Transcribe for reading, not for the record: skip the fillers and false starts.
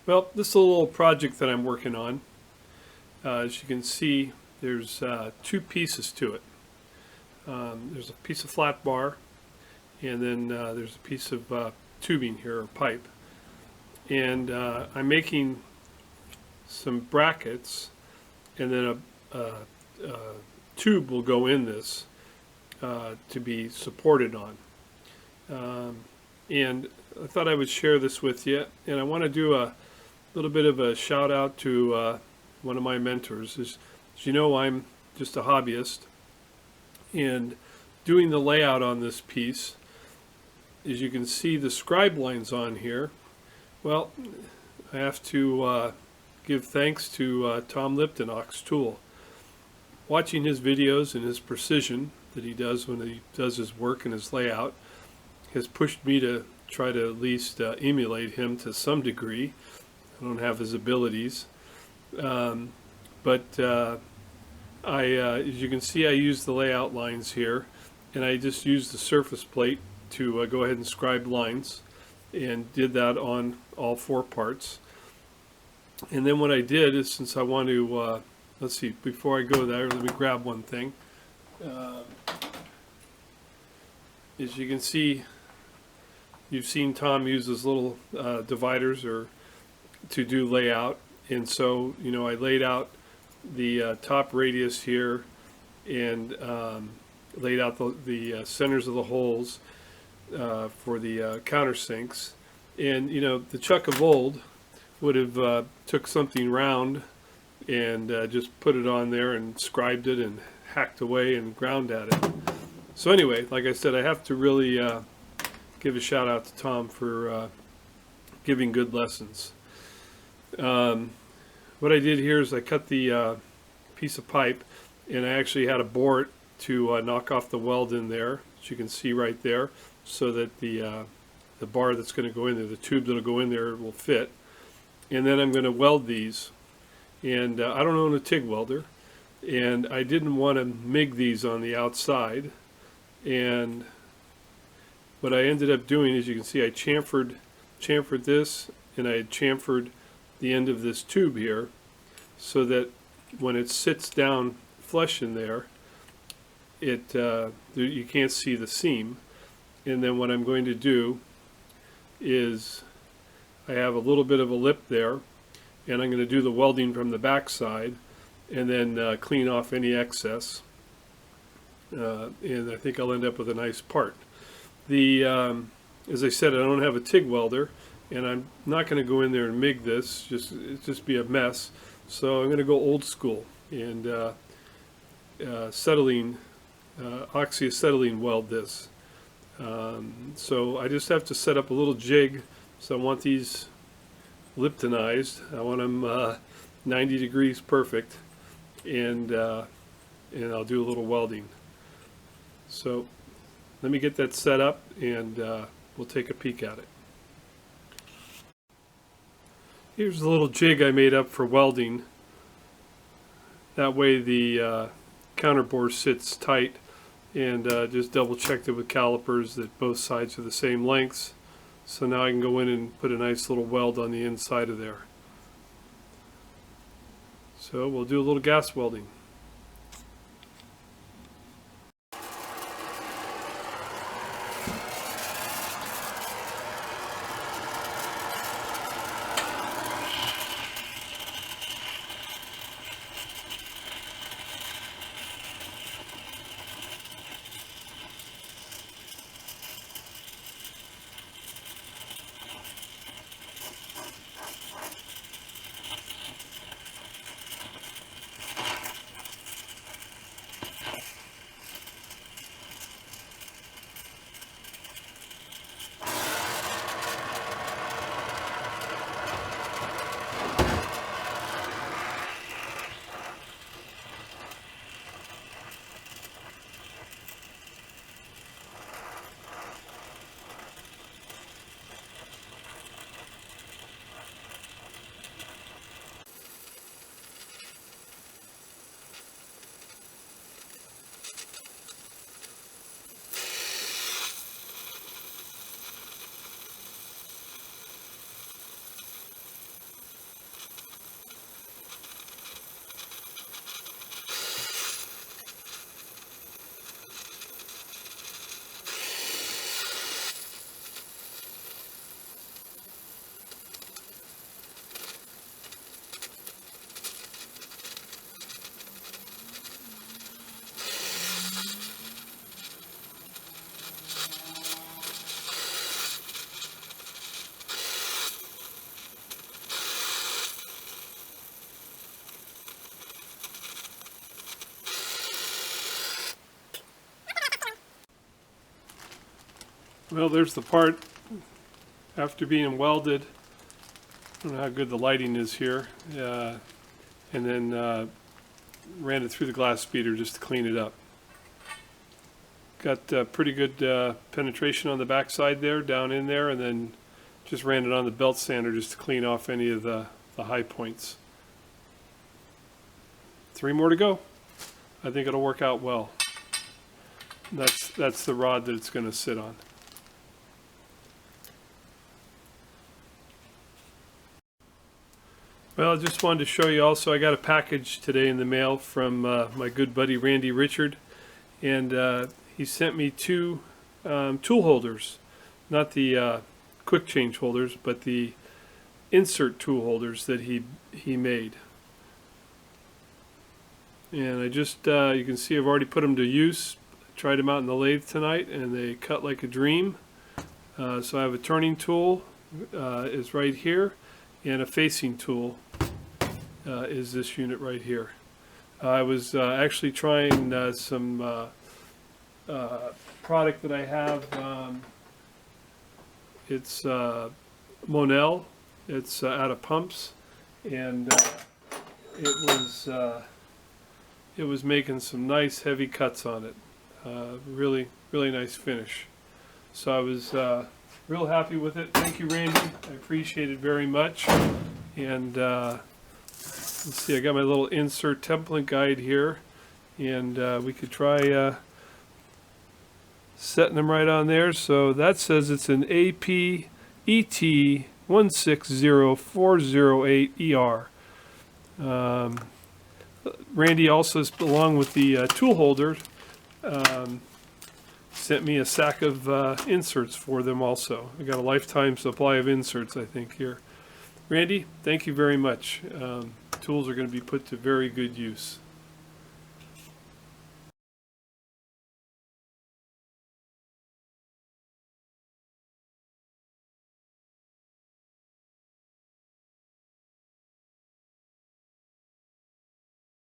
Well, this is a little project that I'm working on. As you can see, there's two pieces to it. There's a piece of flat bar, and then there's a piece of tubing here, or pipe. And I'm making some brackets, and then a tube will go in this to be supported on. And I thought I would share this with you, and I want to do a little bit of a shout out to one of my mentors. As you know, I'm just a hobbyist, and doing the layout on this piece, as you can see the scribe lines on here, well, I have to give thanks to Tom Lipton, Ox Tool. Watching his videos and his precision that he does when he does his work and his layout has pushed me to try to at least emulate him to some degree. I don't have his abilities, but as you can see, I use the layout lines here, and I just used the surface plate to go ahead and scribe lines, and did that on all four parts. And then what I did is, since I want to, let's see, before I go there, let me grab one thing. As you can see, you've seen Tom use his little dividers to do layout, and so I laid out the top radius here, and laid out the centers of the holes for the countersinks. And the Chuck of old would have took something round and just put it on there and scribed it and hacked away and ground at it. So anyway, like I said, I have to really give a shout out to Tom for giving good lessons. What I did here is I cut the piece of pipe, and I actually had to bore it to knock off the weld in there, as you can see right there, so that the bar that's going to go in there, the tube that'll go in there, will fit. And then I'm going to weld these, and I don't own a TIG welder, and I didn't want to MIG these on the outside. And what I ended up doing is, you can see I chamfered this, and I had chamfered the end of this tube here, so that when it sits down flush in there, you can't see the seam. And then what I'm going to do is, I have a little bit of a lip there, and I'm going to do the welding from the back side, and then clean off any excess, and I think I'll end up with a nice part. As I said, I don't have a TIG welder, and I'm not going to go in there and MIG this, it'd just be a mess. So I'm going to go old school and oxyacetylene weld this. So I just have to set up a little jig. So I want these Liptonized. I want them 90 degrees perfect, and I'll do a little welding. So let me get that set up, and we'll take a peek at it. Here's the little jig I made up for welding. That way the counterbore sits tight, and just double checked it with calipers that both sides are the same lengths. So now I can go in and put a nice little weld on the inside of there. So we'll do a little gas welding. Well, there's the part after being welded. I don't know how good the lighting is here. And then ran it through the glass speeder just to clean it up. Got pretty good penetration on the backside there, down in there, and then just ran it on the belt sander just to clean off any of the high points. 3 more to go. I think it'll work out well. That's the rod that it's going to sit on. Well, I just wanted to show you also, I got a package today in the mail from my good buddy Randy Richard, and he sent me 2 tool holders, not the quick change holders, but the insert tool holders that he made. And I just, you can see I've already put them to use. Tried them out in the lathe tonight, and they cut like a dream. So I have a turning tool is right here, and a facing tool is this unit right here. I was actually trying some product that I have. It's Monel. It's out of pumps, and it was making some nice heavy cuts on it. Really nice finish. So I was real happy with it. Thank you, Randy. I appreciate it very much. And let's see, I got my little insert template guide here, and we could try setting them right on there. So that says it's an APET 160408ER. Randy also, along with the tool holder, sent me a sack of inserts for them also. I got a lifetime supply of inserts, I think, here. Randy, thank you very much. Tools are going to be put to very good use.